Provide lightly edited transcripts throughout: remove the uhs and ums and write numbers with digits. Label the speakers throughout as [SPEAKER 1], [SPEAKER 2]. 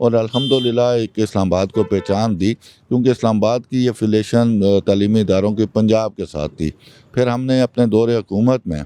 [SPEAKER 1] اور الحمدللہ ایک اسلام آباد کو پہچان دی، کیونکہ اسلام آباد کی افیلیشن تعلیمی اداروں کی پنجاب کے ساتھ تھی۔ پھر ہم نے اپنے دور حکومت میں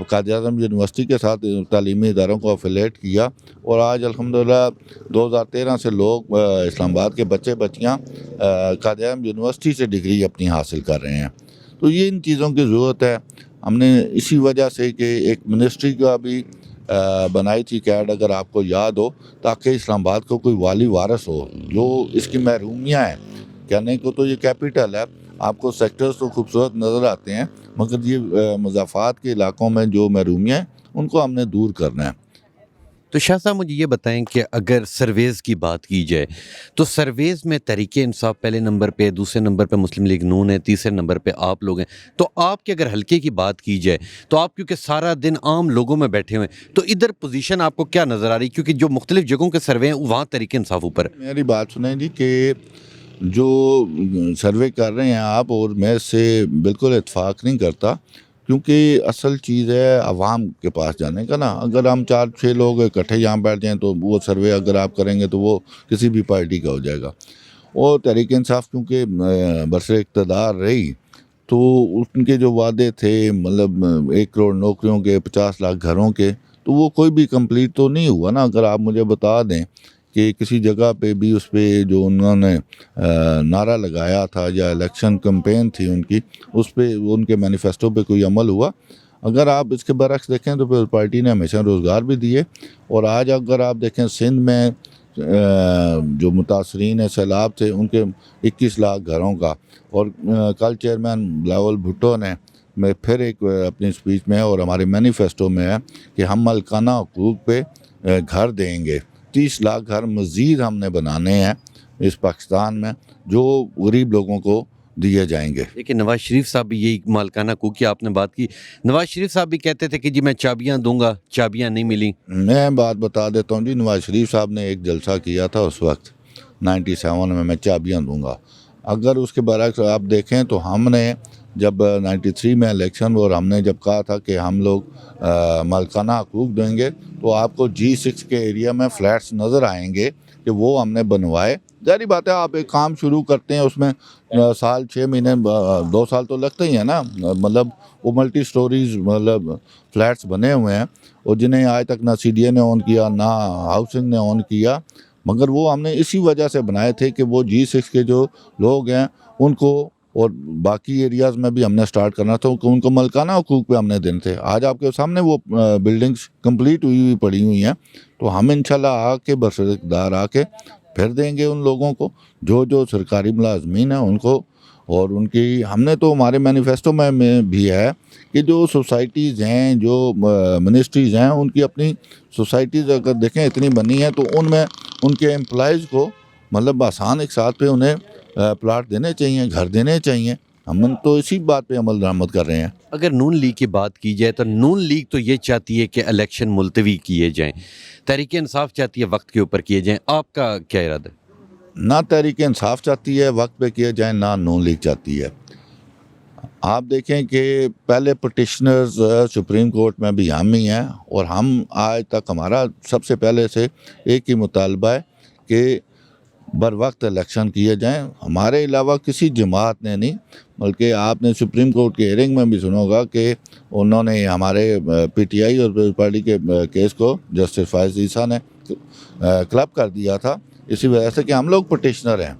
[SPEAKER 1] قائد اعظم یونیورسٹی کے ساتھ تعلیمی اداروں کو افیلیٹ کیا، اور آج الحمدللہ 2013 سے لوگ اسلام آباد کے بچے بچیاں قائد اعظم یونیورسٹی سے ڈگری اپنی حاصل کر رہے ہیں۔ تو یہ ان چیزوں کی ضرورت ہے۔ ہم نے اسی وجہ سے کہ ایک منسٹری کا بھی بنائی تھی کیڈ، اگر آپ کو یاد ہو، تاکہ اسلام آباد کو کوئی والی وارث ہو۔ جو اس کی محرومیاں ہیں، کہنے کو تو یہ کیپٹل ہے، آپ کو سیکٹرز تو خوبصورت نظر آتے ہیں، مگر یہ مضافات کے علاقوں میں جو محرومیاں ہیں ان کو ہم نے دور کرنا ہے۔
[SPEAKER 2] تو شاہ صاحب مجھے یہ بتائیں کہ اگر سرویز کی بات کی جائے تو سرویز میں تحریک انصاف پہلے نمبر پہ، دوسرے نمبر پہ مسلم لیگ نون ہے، تیسرے نمبر پہ آپ لوگ ہیں۔ تو آپ کے اگر حلقے کی بات کی جائے تو آپ کیونکہ سارا دن عام لوگوں میں بیٹھے ہوئے ہیں، تو ادھر پوزیشن آپ کو کیا نظر آ رہی؟ کیونکہ جو مختلف جگہوں کے سروے ہیں وہاں تحریک انصاف اوپر ہے۔
[SPEAKER 1] میری بات سنیں جی، کہ جو سروے کر رہے ہیں آپ، اور میں اس سے بالکل اتفاق نہیں کرتا، کیونکہ اصل چیز ہے عوام کے پاس جانے کا نا۔ اگر ہم 4-6 لوگ اکٹھے یہاں بیٹھ جائیں تو وہ سروے اگر آپ کریں گے تو وہ کسی بھی پارٹی کا ہو جائے گا۔ اور تحریک انصاف کیونکہ برسر اقتدار رہی، تو ان کے جو وعدے تھے، مطلب 1 کروڑ نوکریوں کے، 50 لاکھ گھروں کے، تو وہ کوئی بھی کمپلیٹ تو نہیں ہوا نا۔ اگر آپ مجھے بتا دیں کہ کسی جگہ پہ بھی اس پہ جو انہوں نے نعرہ لگایا تھا یا الیکشن کمپین تھی ان کی، اس پہ ان کے مینیفیسٹو پہ کوئی عمل ہوا؟ اگر آپ اس کے برعکس دیکھیں تو پھر پارٹی نے ہمیشہ روزگار بھی دیے، اور آج اگر آپ دیکھیں سندھ میں جو متاثرین سیلاب تھے ان کے 21 لاکھ گھروں کا، اور کل چیئرمین بلاول بھٹو نے میں پھر ایک اپنی اسپیچ میں اور ہمارے مینیفیسٹو میں ہے کہ ہم ملکانہ حقوق پہ گھر دیں گے۔ 30 لاکھ گھر مزید ہم نے بنانے ہیں اس پاکستان میں، جو غریب لوگوں کو دیے جائیں گے۔
[SPEAKER 2] لیکن نواز شریف صاحب بھی یہی مالکانہ حقوق کی آپ نے بات کی، نواز شریف صاحب بھی کہتے تھے کہ جی میں چابیاں دوں گا، چابیاں نہیں ملی۔
[SPEAKER 1] میں بات بتا دیتا ہوں جی، نواز شریف صاحب نے ایک جلسہ کیا تھا اس وقت 97 میں چابیاں دوں گا۔ اگر اس کے برعکس آپ دیکھیں تو ہم نے جب 93 میں الیکشن، اور ہم نے جب کہا تھا کہ ہم لوگ مالکانہ حقوق دیں گے، تو آپ کو G6 کے ایریا میں فلیٹس نظر آئیں گے کہ وہ ہم نے بنوائے۔ ظاہری بات ہے، آپ ایک کام شروع کرتے ہیں اس میں سال 6 مہینے 2 سال تو لگتے ہی ہیں نا۔ مطلب وہ ملٹی سٹوریز مطلب فلیٹس بنے ہوئے ہیں، اور جنہیں آج تک نہ CDA نے آن کیا، نہ ہاؤسنگ نے آن کیا، مگر وہ ہم نے اسی وجہ سے بنائے تھے کہ وہ G6 کے جو لوگ ہیں ان کو، اور باقی ایریاز میں بھی ہم نے سٹارٹ کرنا تھا کہ ان کو ملکانہ حقوق پہ ہم نے دینے تھے۔ آج آپ کے سامنے وہ بلڈنگز کمپلیٹ ہوئی پڑی ہوئی ہیں، تو ہم انشاءاللہ آ کے برسر اقتدار آ کے پھر دیں گے ان لوگوں کو، جو سرکاری ملازمین ہیں ان کو۔ اور ان کی ہم نے تو ہمارے مینیفیسٹو میں بھی ہے کہ جو سوسائٹیز ہیں، جو منسٹریز ہیں، ان کی اپنی سوسائٹیز اگر دیکھیں اتنی بنی ہیں، تو ان میں ان کے امپلائیز کو مطلب آسان ایک ساتھ پہ انہیں پلاٹ دینے چاہیے، گھر دینے چاہیے۔ ہم تو اسی بات پہ عمل درآمد کر رہے ہیں۔
[SPEAKER 2] اگر نون لیگ کی بات کی جائے تو نون لیگ تو یہ چاہتی ہے کہ الیکشن ملتوی کیے جائیں، تحریک انصاف چاہتی ہے وقت کے اوپر کیے جائیں، آپ کا کیا ارادہ ہے؟
[SPEAKER 1] نہ تحریک انصاف چاہتی ہے وقت پہ کیے جائیں، نہ نون لیگ چاہتی ہے۔ آپ دیکھیں کہ پہلے پٹیشنرز سپریم کورٹ میں بھی ہم ہی ہیں، اور ہم آج تک ہمارا سب سے پہلے سے ایک ہی مطالبہ ہے کہ بر وقت الیکشن کیے جائیں۔ ہمارے علاوہ کسی جماعت نے نہیں، بلکہ آپ نے سپریم کورٹ کے ہیئرنگ میں بھی سنا ہوگا کہ انہوں نے ہمارے PTI اور پیپلز پارٹی کے کیس کو جسٹس فائز عیسیٰ نے کلب کر دیا تھا، اسی وجہ سے کہ ہم لوگ پٹیشنر ہیں۔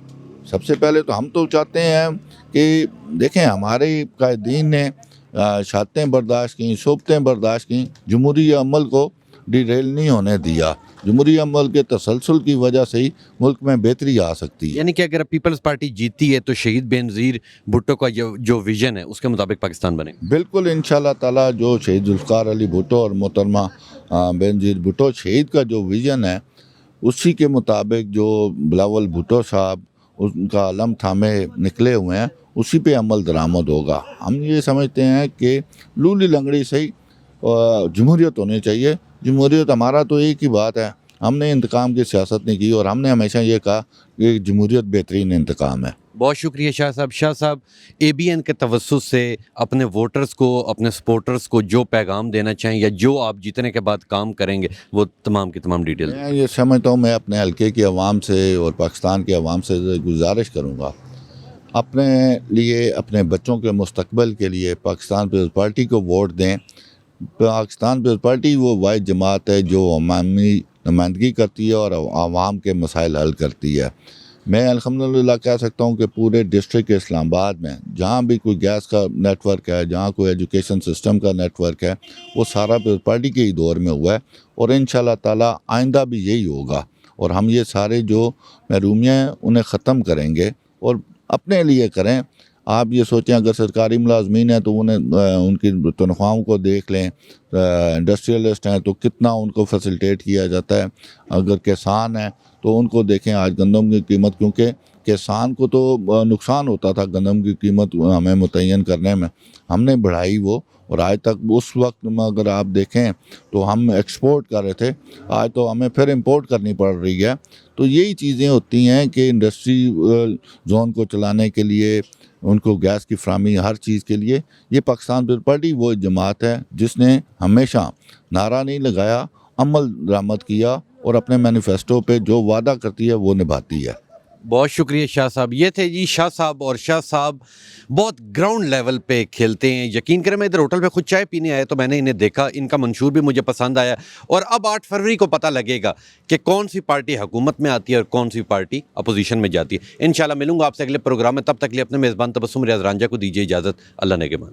[SPEAKER 1] سب سے پہلے تو ہم تو چاہتے ہیں کہ دیکھیں ہمارے قائدین نے شہادتیں برداشت کیں، صوبتیں برداشت کیں، جمہوری عمل کو ڈیریل نہیں ہونے دیا۔ جمہوری عمل کے تسلسل کی وجہ سے ہی ملک میں بہتری آ سکتی ہے۔
[SPEAKER 2] یعنی کہ اگر پیپلز پارٹی جیتی ہے تو شہید بینظیر بھٹو کا جو ویژن ہے اس کے مطابق پاکستان بنے گا؟
[SPEAKER 1] بالکل انشاءاللہ تعالیٰ، جو شہید ذوالفقار علی بھٹو اور محترمہ بینظیر بھٹو شہید کا جو ویژن ہے، اسی کے مطابق جو بلاول بھٹو صاحب ان کا علم تھامے نکلے ہوئے ہیں، اسی پہ عمل درآمد ہوگا۔ ہم یہ سمجھتے ہیں کہ لولی لنگڑی سے ہی جمہوریت ہونی چاہیے۔ جمہوریت ہمارا تو ایک ہی بات ہے ہم نے انتقام کی سیاست نہیں کی، اور ہم نے ہمیشہ یہ کہا کہ جمہوریت بہترین انتقام ہے۔
[SPEAKER 2] بہت شکریہ شاہ صاحب۔ شاہ صاحب، اے بی این کے توسط سے اپنے ووٹرز کو، اپنے سپورٹرز کو جو پیغام دینا چاہیں یا جو آپ جیتنے کے بعد کام کریں گے، وہ تمام کی تمام ڈیٹیل۔
[SPEAKER 1] میں یہ سمجھتا ہوں، میں اپنے حلقے کی عوام سے اور پاکستان کی عوام سے گزارش کروں گا، اپنے لیے، اپنے بچوں کے مستقبل کے لیے پاکستان پیپلز پارٹی کو ووٹ دیں۔ پاکستان پیپلز پارٹی وہ واحد جماعت ہے جو عوامی نمائندگی کرتی ہے اور عوام کے مسائل حل کرتی ہے۔ میں الحمدللہ کہہ سکتا ہوں کہ پورے ڈسٹرکٹ اسلام آباد میں جہاں بھی کوئی گیس کا نیٹ ورک ہے، جہاں کوئی ایجوکیشن سسٹم کا نیٹ ورک ہے، وہ سارا پیپلز پارٹی کے ہی دور میں ہوا ہے، اور انشاءاللہ تعالی آئندہ بھی یہی ہوگا، اور ہم یہ سارے جو محرومیاں ہیں انہیں ختم کریں گے، اور اپنے لیے کریں۔ آپ یہ سوچیں، اگر سرکاری ملازمین ہیں تو انہیں ان کی تنخواہوں کو دیکھ لیں، انڈسٹریلسٹ ہیں تو کتنا ان کو فیسلٹیٹ کیا جاتا ہے، اگر کسان ہیں تو ان کو دیکھیں آج گندم کی قیمت، کیونکہ کسان کو تو نقصان ہوتا تھا گندم کی قیمت ہمیں متعین کرنے میں، ہم نے بڑھائی وہ، اور آج تک اس وقت میں اگر آپ دیکھیں تو ہم ایکسپورٹ کر رہے تھے، آج تو ہمیں پھر امپورٹ کرنی پڑ رہی ہے۔ تو یہی چیزیں ہوتی ہیں کہ انڈسٹری زون کو چلانے کے لیے، ان کو گیس کی فراہمی، ہر چیز کے لیے یہ پاکستان پیپلز پارٹی وہ جماعت ہے جس نے ہمیشہ نعرہ نہیں لگایا، عمل درآمد کیا، اور اپنے مینیفیسٹو پہ جو وعدہ کرتی ہے وہ نبھاتی ہے۔
[SPEAKER 2] بہت شکریہ شاہ صاحب۔ یہ تھے جی شاہ صاحب، اور شاہ صاحب بہت گراؤنڈ لیول پہ کھیلتے ہیں۔ یقین کریں، میں ادھر ہوٹل پہ خود چائے پینے آیا تو میں نے انہیں دیکھا، ان کا منشور بھی مجھے پسند آیا، اور اب 8 فروری کو پتہ لگے گا کہ کون سی پارٹی حکومت میں آتی ہے اور کون سی پارٹی اپوزیشن میں جاتی ہے۔ انشاءاللہ ملوں گا آپ سے اگلے پروگرام میں، تب تک لیے اپنے میزبان تبسم ریاض رانجھا کو دیجیے اجازت۔ اللہ نگہبان۔